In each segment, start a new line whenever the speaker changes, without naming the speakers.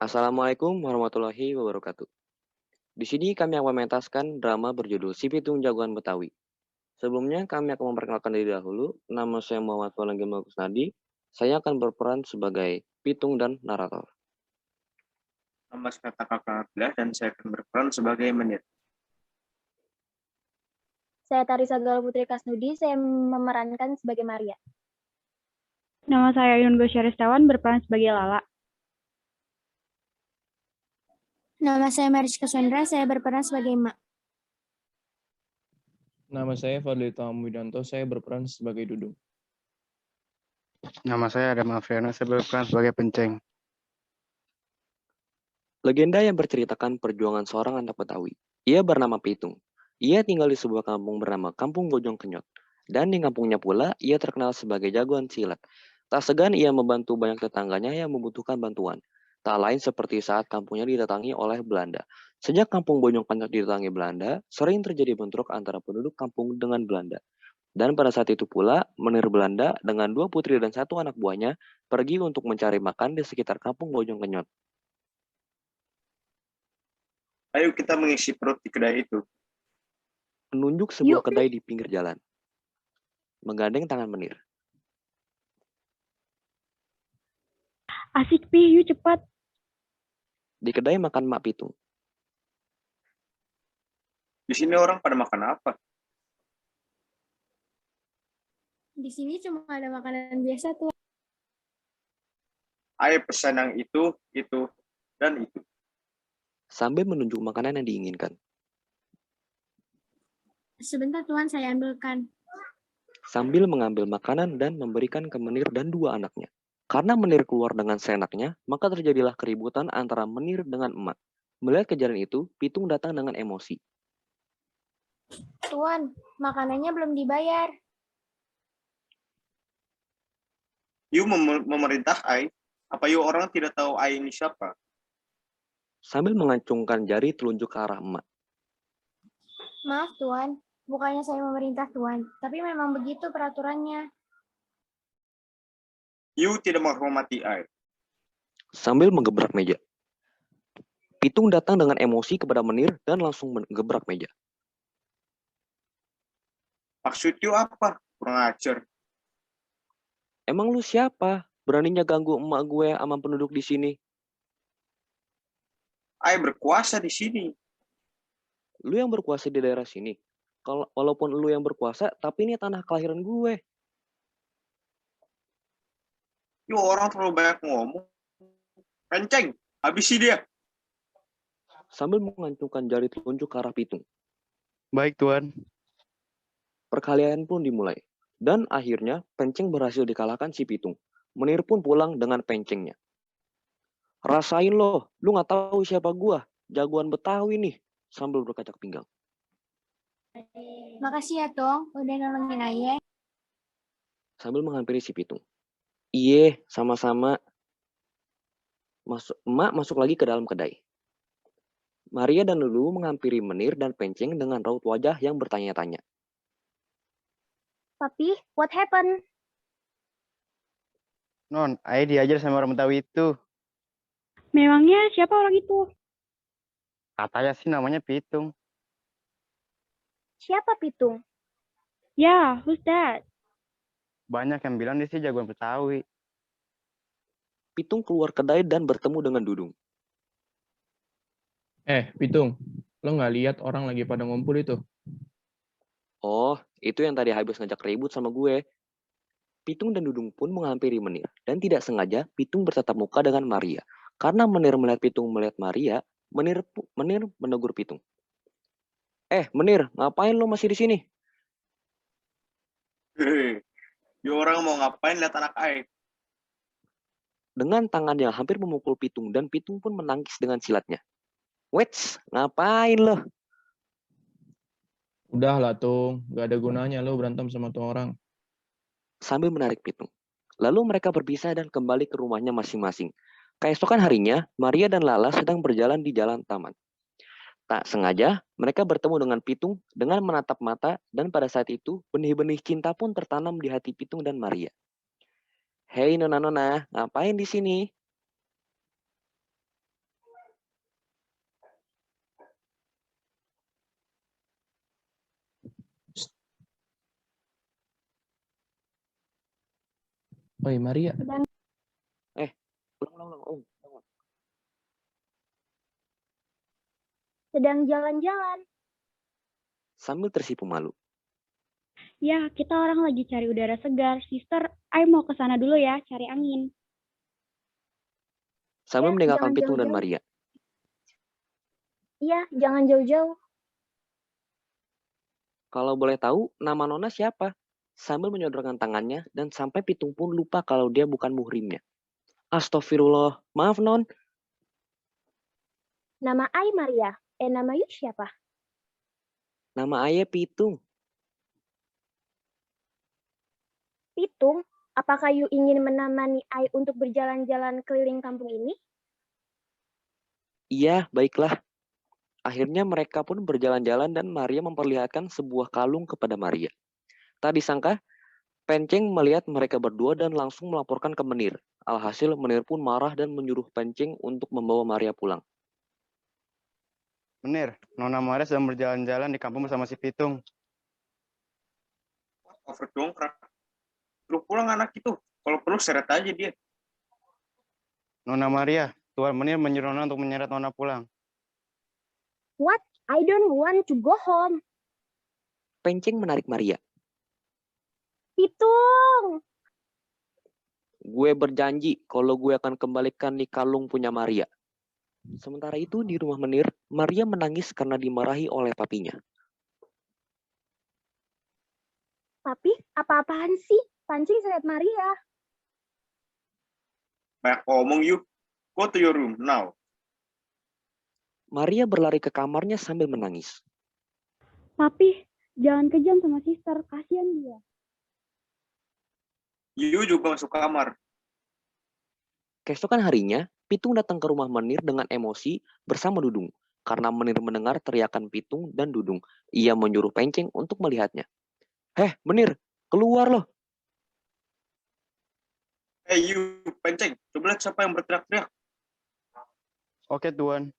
Assalamualaikum warahmatullahi wabarakatuh. Di sini kami akan mementaskan drama berjudul Si Pitung Jagoan Betawi. Sebelumnya kami akan memperkenalkan diri dahulu. Nama saya Muhammad Walanggem Kusnadi. Saya akan berperan sebagai Pitung dan narator.
Nama saya Kakak Abdullah dan saya akan berperan sebagai Menir.
Saya Tarisa Galuh Putri Kasnudi, saya memerankan sebagai Maria.
Nama saya Yun Gosyaristawan, berperan sebagai Lala.
Nama saya Mariska Sondra, saya berperan sebagai Mak.
Nama saya Fadli Tamu Widanto, saya berperan sebagai Dudung.
Nama saya Adam Afriana, saya berperan sebagai Penceng.
Legenda yang berceritakan perjuangan seorang anak Betawi. Ia bernama Pitung. Ia tinggal di sebuah kampung bernama Kampung Bojong Kenyot. Dan di kampungnya pula, ia terkenal sebagai jagoan silat. Tak segan ia membantu banyak tetangganya yang membutuhkan bantuan. Tak lain seperti saat kampungnya didatangi oleh Belanda. Sejak kampung Bojong Kenyot didatangi Belanda, sering terjadi bentrok antara penduduk kampung dengan Belanda. Dan pada saat itu pula, Menir Belanda dengan 2 putri dan 1 anak buahnya pergi untuk mencari makan di sekitar kampung Bojong Kenyot.
Ayo kita mengisi perut di kedai itu.
Menunjuk sebuah
Yuk.
kedai di pinggir jalan. Menggandeng tangan Menir.
Asik, Pi, yuk cepat.
Di kedai makan Mak Pitung.
Di sini orang pada makan apa?
Di sini cuma ada makanan biasa tuh.
Ayo pesan yang itu, dan itu.
Sambil menunjuk makanan yang diinginkan.
Sebentar Tuan, saya ambilkan.
Sambil mengambil makanan dan memberikan ke Menir dan 2 anaknya. Karena Menir keluar dengan seenaknya, maka terjadilah keributan antara Menir dengan emak. Melihat kejadian itu, Pitung datang dengan emosi.
Tuan, makanannya belum dibayar.
You memerintah Ai. Apa you orang tidak tahu Ai ini siapa?
Sambil mengacungkan jari telunjuk ke arah emak.
Maaf Tuan, bukannya saya memerintah Tuan, tapi memang begitu peraturannya.
You tidak menghormati Ai.
Sambil menggebrak meja. Pitung datang dengan emosi kepada Menir dan langsung menggebrak meja.
Maksud you apa? Kurang ajar.
Emang lu siapa? Beraninya ganggu emak gue sama penduduk di sini.
Ai berkuasa di sini.
Lu yang berkuasa di daerah sini. Walaupun lu yang berkuasa, tapi ini tanah kelahiran gue.
You orang terlalu banyak ngomong. Penceng, habisi dia.
Sambil mengancungkan jari telunjuk ke arah Pitung.
Baik, Tuan.
Perkelahian pun dimulai. Dan akhirnya Penceng berhasil dikalahkan si Pitung. Menir pun pulang dengan pencengnya. Rasain loh, lu gak tahu siapa gua. Jagoan Betawi nih. Sambil berkacak pinggang.
Makasih ya Tong, udah nolongin Ayah.
Sambil menghampiri si Pitung. Iye, sama-sama. Emak masuk lagi ke dalam kedai. Maria dan Lulu menghampiri Menir dan Penceng dengan raut wajah yang bertanya-tanya.
Papi, what happened?
Non, Ai diajar sama orang Betawi itu.
Memangnya siapa orang itu?
Katanya sih namanya Pitung.
Siapa Pitung?
Ya, who's that?
Banyak yang bilang dia sih jagoan Betawi.
Pitung keluar kedai dan bertemu dengan Dudung.
Pitung, lo nggak lihat orang lagi pada ngumpul itu?
Oh, itu yang tadi habis ngajak ribut sama gue. Pitung dan Dudung pun menghampiri Menir. Dan tidak sengaja Pitung bertatap muka dengan Maria. Karena Menir melihat Pitung melihat Maria, Menir menegur Pitung. Menir, ngapain lo masih di sini?
Hehehe. You orang mau ngapain lihat anak Ai?
Dengan tangan yang hampir memukul Pitung dan Pitung pun menangkis dengan silatnya. Wets, ngapain lo?
Udah lah, Tung. Nggak ada gunanya lo berantem sama tuh orang.
Sambil menarik Pitung. Lalu mereka berpisah dan kembali ke rumahnya masing-masing. Keesokan harinya, Maria dan Lala sedang berjalan di jalan taman. Tak sengaja, mereka bertemu dengan Pitung dengan menatap mata dan pada saat itu, benih-benih cinta pun tertanam di hati Pitung dan Maria. Hei nona-nona, ngapain di sini?
Oi, Maria.
Sedang
Ulang. Ulang.
Sedang jalan-jalan.
Sambil tersipu malu.
Ya, kita orang lagi cari udara segar. Sister, I mau ke sana dulu ya, cari angin.
Sambil
Ya,
meninggalkan
jangan
Pitung dan
jauh-jauh.
Maria.
Iya, jangan jauh-jauh.
Kalau boleh tahu, nama Nona siapa? Sambil menyodorkan tangannya dan sampai Pitung pun lupa kalau dia bukan muhrimnya. Astagfirullah, maaf Non.
Nama Ai Maria. Nama you siapa?
Nama ayah Pitung.
Pitung. Apakah you ingin menemani Ai untuk berjalan-jalan keliling kampung ini?
Iya, baiklah. Akhirnya mereka pun berjalan-jalan dan Maria memperlihatkan sebuah kalung kepada Maria. Tak disangka, Penceng melihat mereka berdua dan langsung melaporkan ke Menir. Alhasil, Menir pun marah dan menyuruh Penceng untuk membawa Maria pulang.
Menir, Nona Maria sedang berjalan-jalan di kampung bersama si Pitung.
Over dongkrak. Lu pulang anak itu. Kalau perlu seret aja dia.
Nona Maria, Tuan Menir menyuruh Nona untuk menyeret Nona pulang.
What? I don't want to go home.
Penceng menarik Maria.
Pitung.
Gue berjanji kalau gue akan kembalikan nih kalung punya Maria. Sementara itu di rumah Menir, Maria menangis karena dimarahi oleh papinya.
Tapi apa-apaan sih? Pancing seret Maria.
Banyak ngomong you. Go to your room now.
Maria berlari ke kamarnya sambil menangis.
Papi, jangan kejam sama sister, kasihan dia.
You juga masuk kamar.
Keesokan harinya, Pitung datang ke rumah Menir dengan emosi bersama Dudung. Karena Menir mendengar teriakan Pitung dan Dudung, ia menyuruh Penceng untuk melihatnya. Heh, Menir, keluar loh.
Hey you, Penceng. Coba lihat siapa yang berteriak-teriak.
Oke, Tuan.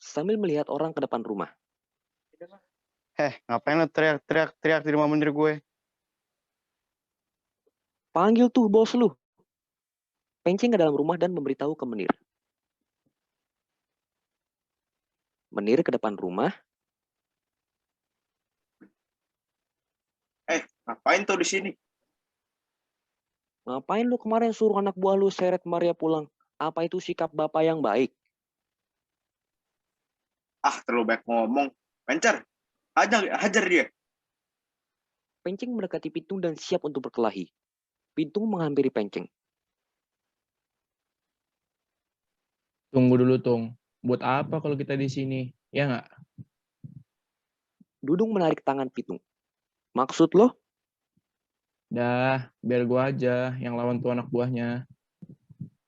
Sambil melihat orang ke depan rumah.
Ngapain lo teriak-teriak di rumah Menir gue?
Panggil tuh bos lu. Penceng ke dalam rumah dan memberitahu ke Menir. Menir ke depan rumah.
Ngapain tuh di sini?
Ngapain lu kemarin suruh anak buah lu seret Maria pulang? Apa itu sikap bapak yang baik?
Terlalu banyak ngomong. Pencer, hajar dia.
Penceng mendekati Pitung dan siap untuk berkelahi. Pitung menghampiri Penceng.
Tunggu dulu, Tung. Buat apa kalau kita di sini? Ya nggak?
Dudung menarik tangan Pitung. Maksud lo?
Dah, biar gua aja yang lawan tuh anak buahnya.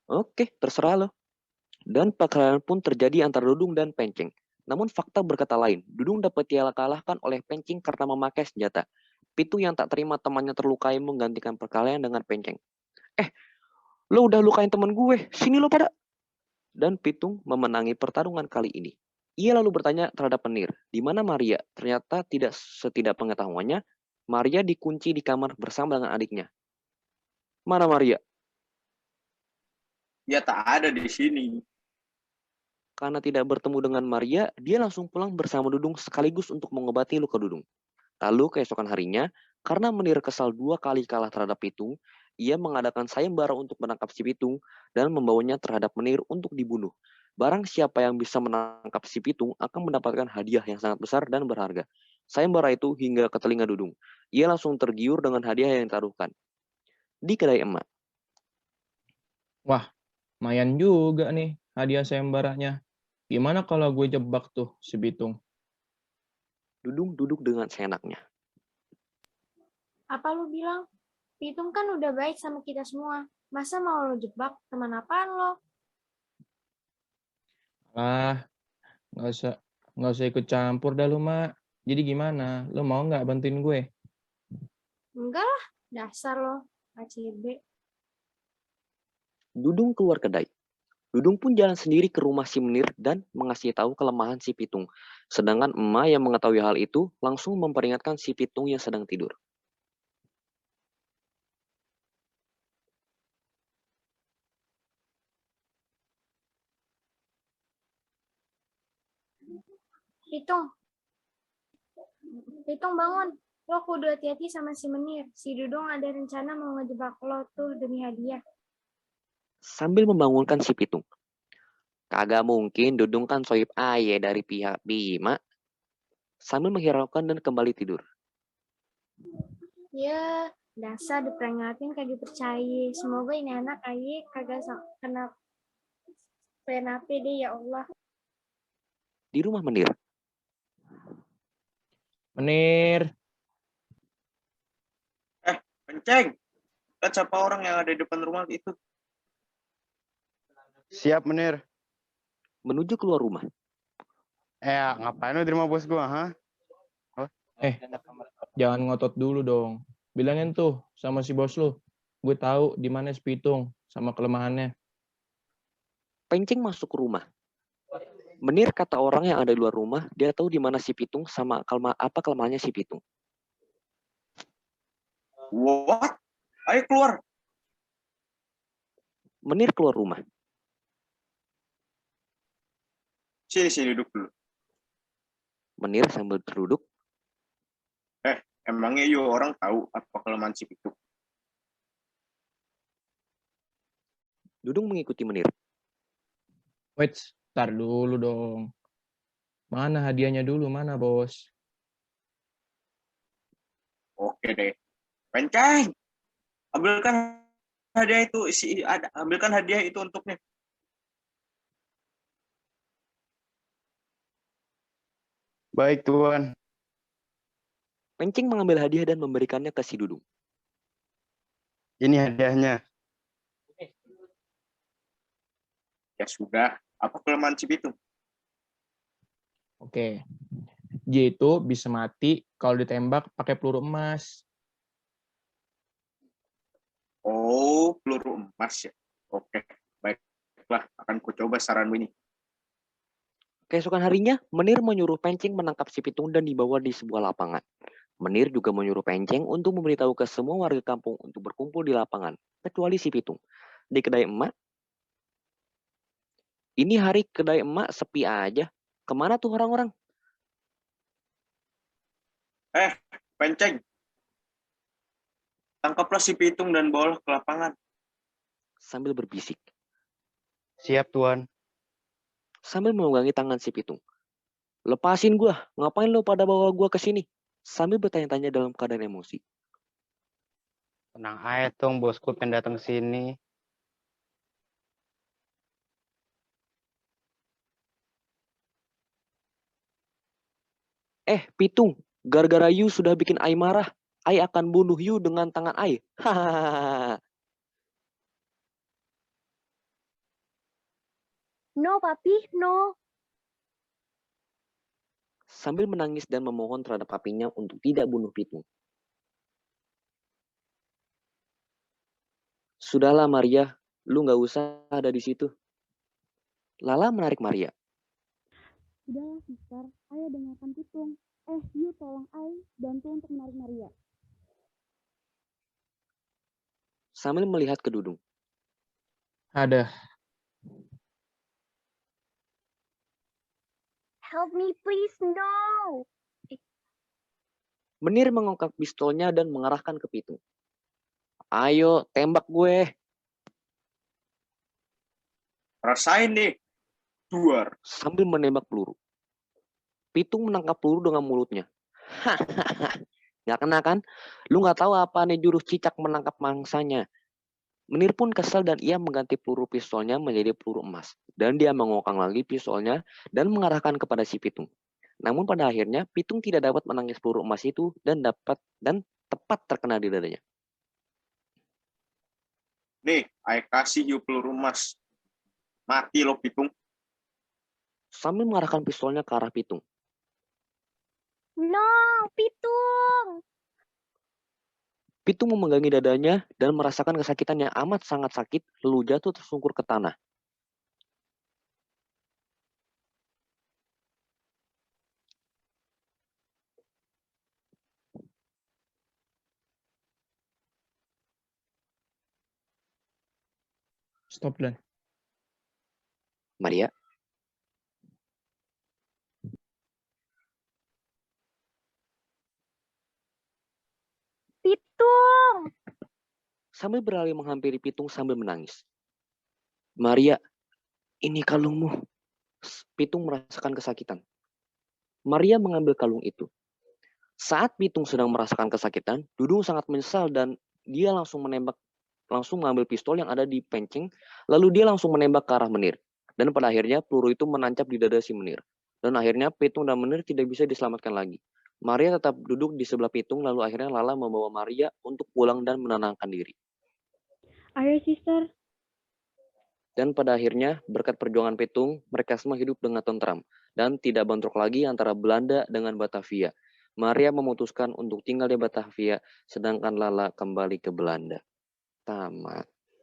Oke, terserah lo. Dan perkelahian pun terjadi antara Dudung dan Penceng. Namun fakta berkata lain. Dudung dapat dikalahkan oleh Penceng karena memakai senjata. Pitung yang tak terima temannya terlukai menggantikan perkelahian dengan Penceng. Lo udah lukain teman gue. Sini lo pada. Dan Pitung memenangi pertarungan kali ini. Ia lalu bertanya terhadap Menir, di mana Maria? Ternyata setidak pengetahuannya, Maria dikunci di kamar bersama dengan adiknya. Mana Maria?
Dia tak ada di sini.
Karena tidak bertemu dengan Maria, dia langsung pulang bersama Dudung sekaligus untuk mengobati luka Dudung. Lalu keesokan harinya, karena Menir kesal 2 kali kalah terhadap Pitung, ia mengadakan sayembara untuk menangkap si Pitung dan membawanya terhadap Menir untuk dibunuh. Barang siapa yang bisa menangkap si Pitung akan mendapatkan hadiah yang sangat besar dan berharga. Sayembara itu hingga ke telinga Dudung. Ia langsung tergiur dengan hadiah yang ditaruhkan. Di kedai emak,
Wah, lumayan juga nih hadiah sayembaranya. Gimana kalau gue jebak tuh si Bitung?
Dudung duduk dengan seenaknya.
Apa lu bilang? Pitung kan udah baik sama kita semua. Masa mau lo jebak teman apaan lo?
Ah, nggak usah ikut campur dah lu, Mak. Jadi gimana? Lu mau nggak bantuin gue?
Enggak lah, dasar lo. ACB.
Dudung keluar kedai. Dudung pun jalan sendiri ke rumah si Menir dan mengasih tahu kelemahan si Pitung. Sedangkan emak yang mengetahui hal itu langsung memperingatkan si Pitung yang sedang tidur.
Pitung, Pitung bangun. Lo kudu hati-hati sama si Menir. Si Dudung ada rencana mau ngejebak lo tuh demi hadiah.
Sambil membangunkan si Pitung. Kagak mungkin, Dudung kan sohib aye dari pihak Bima. Sambil menghiraukan dan kembali tidur.
Ya, dasar diperingatin kagak percaya. Semoga ini anak aye kagak kena penape deh ya Allah.
Di rumah Menir,
Menir,
Penceng, lihat siapa orang yang ada di depan rumah itu.
Siap, Menir.
menuju keluar rumah.
Ngapain lu di rumah bos gua, ha?
jangan ngotot dulu dong. Bilangin tuh sama si bos lu. Gue tahu di mana si Pitung sama kelemahannya.
Penceng masuk ke rumah. Menir kata orang yang ada di luar rumah, dia tahu di mana si Pitung sama apa kelemahannya si Pitung.
What? Ayo keluar.
Menir keluar rumah.
Sini duduk dulu.
Menir sambil duduk.
Emangnya you orang tahu apa kelemahan si Pitung?
Dudung mengikuti Menir.
Wait, tar dulu dong. Mana hadiahnya dulu, mana bos?
Oke deh. Penceng, ambilkan hadiah itu ambilkan hadiah itu untuknya.
Baik, Tuan.
Penceng mengambil hadiah dan memberikannya ke si Dudung.
Ini hadiahnya.
Ya sudah, apa kelemahan si Pitung?
Oke. Dia itu bisa mati kalau ditembak pakai peluru emas.
Oh, peluru emas ya. Oke, baiklah, akan ku coba saranmu ini.
Keesokan harinya, Menir menyuruh Penceng menangkap si Pitung dan dibawa di sebuah lapangan. Menir juga menyuruh Penceng untuk memberitahu ke semua warga kampung untuk berkumpul di lapangan, kecuali si Pitung. Di kedai emak, ini hari kedai emak sepi aja. Kemana tuh orang-orang?
Penceng, tangkaplah si Pitung dan bawalah ke lapangan.
Sambil berbisik.
Siap, Tuan.
Sambil memegangi tangan si Pitung. Lepasin gua, ngapain lo pada bawa gua ke sini? Sambil bertanya-tanya dalam keadaan emosi.
Tenang aja, Tong. Bosku pengen datang ke sini.
Pitung, gara-gara you sudah bikin Ai marah, Ai akan bunuh you dengan tangan Ai. Hahaha.
No, papi, no.
Sambil menangis dan memohon terhadap papinya untuk tidak bunuh Pitung. Sudahlah Maria, lu nggak usah ada di situ. Lala menarik Maria.
Udahlah, sister. Ayo dengarkan Pitung. You tolong bantu untuk menarik Maria.
Sambil melihat ke Dudung.
Ada.
Help me, please, no.
Menir mengangkat pistolnya dan mengarahkan ke Pitung. Ayo, tembak gue.
Rasain nih. Duar.
Sambil menembak peluru. Pitung menangkap peluru dengan mulutnya. Nggak kena kan? Lu nggak tahu apa nih jurus cicak menangkap mangsanya. Menir pun kesal dan ia mengganti peluru pistolnya menjadi peluru emas. Dan dia mengokang lagi pistolnya dan mengarahkan kepada si Pitung. Namun pada akhirnya Pitung tidak dapat menangkis peluru emas itu dan tepat terkena di dadanya.
Nih, ayo kasih you peluru emas. Mati lo Pitung.
Sambil mengarahkan pistolnya ke arah Pitung.
No, Pitung.
Pitung memegangi dadanya dan merasakan kesakitan yang amat sangat sakit, lalu jatuh tersungkur ke tanah.
Stop, Dan.
Maria, sambil berlari menghampiri Pitung sambil menangis. Maria, ini kalungmu. Pitung merasakan kesakitan. Maria mengambil kalung itu. Saat Pitung sedang merasakan kesakitan, Dudung sangat menyesal dan dia langsung mengambil pistol yang ada di penceng, lalu dia langsung menembak ke arah Menir. Dan pada akhirnya peluru itu menancap di dada si Menir. Dan akhirnya Pitung dan Menir tidak bisa diselamatkan lagi. Maria tetap duduk di sebelah Pitung, lalu akhirnya Lala membawa Maria untuk pulang dan menenangkan diri.
Ayo, sister.
Dan pada akhirnya, berkat perjuangan Pitung, mereka semua hidup dengan tentram dan tidak bentrok lagi antara Belanda dengan Batavia. Maria memutuskan untuk tinggal di Batavia, sedangkan Lala kembali ke Belanda. Tamat.